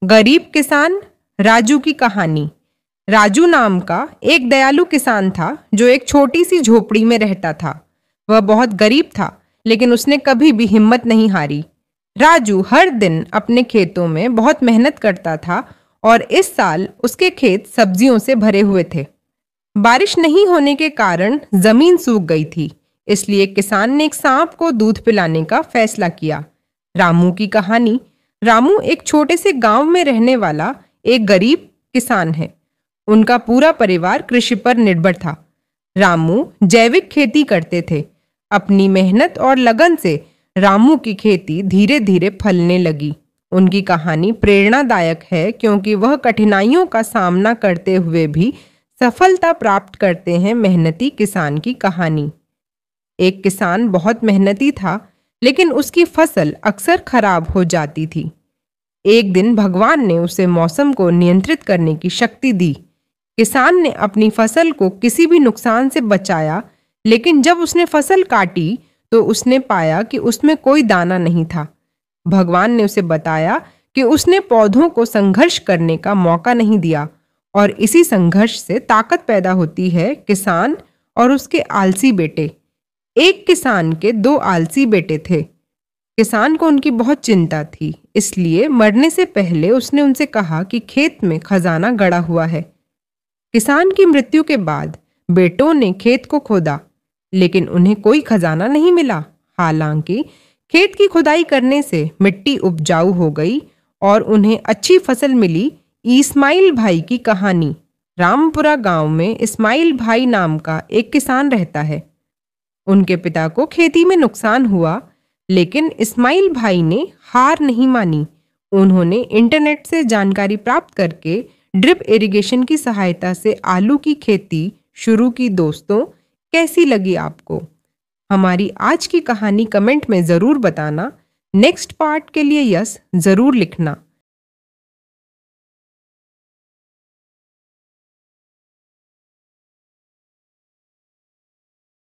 गरीब किसान राजू की कहानी। राजू नाम का एक दयालु किसान था जो एक छोटी सी झोपड़ी में रहता था। वह बहुत गरीब था, लेकिन उसने कभी भी हिम्मत नहीं हारी। राजू हर दिन अपने खेतों में बहुत मेहनत करता था और इस साल उसके खेत सब्जियों से भरे हुए थे। बारिश नहीं होने के कारण जमीन सूख गई थी, इसलिए किसान ने एक सांप को दूध पिलाने का फैसला किया। रामू की कहानी। रामू एक छोटे से गांव में रहने वाला एक गरीब किसान है। उनका पूरा परिवार कृषि पर निर्भर था। रामू जैविक खेती करते थे। अपनी मेहनत और लगन से रामू की खेती धीरे धीरे फलने लगी। उनकी कहानी प्रेरणादायक है क्योंकि वह कठिनाइयों का सामना करते हुए भी सफलता प्राप्त करते हैं। मेहनती किसान की कहानी। एक किसान बहुत मेहनती था, लेकिन उसकी फसल अक्सर खराब हो जाती थी। एक दिन भगवान ने उसे मौसम को नियंत्रित करने की शक्ति दी। किसान ने अपनी फसल को किसी भी नुकसान से बचाया, लेकिन जब उसने फसल काटी तो उसने पाया कि उसमें कोई दाना नहीं था। भगवान ने उसे बताया कि उसने पौधों को संघर्ष करने का मौका नहीं दिया और इसी संघर्ष से ताकत पैदा होती है। किसान और उसके आलसी बेटे। एक किसान के दो आलसी बेटे थे। किसान को उनकी बहुत चिंता थी, इसलिए मरने से पहले उसने उनसे कहा कि खेत में खजाना गड़ा हुआ है। किसान की मृत्यु के बाद बेटों ने खेत को खोदा, लेकिन उन्हें कोई खजाना नहीं मिला। हालांकि खेत की खुदाई करने से मिट्टी उपजाऊ हो गई और उन्हें अच्छी फसल मिली। इस्माइल भाई की कहानी। रामपुरा गांव में इस्माइल भाई नाम का एक किसान रहता है। उनके पिता को खेती में नुकसान हुआ, लेकिन इस्माइल भाई ने हार नहीं मानी। उन्होंने इंटरनेट से जानकारी प्राप्त करके ड्रिप इरिगेशन की सहायता से आलू की खेती शुरू की। दोस्तों, कैसी लगी आपको हमारी आज की कहानी? कमेंट में ज़रूर बताना। नेक्स्ट पार्ट के लिए यस ज़रूर लिखना।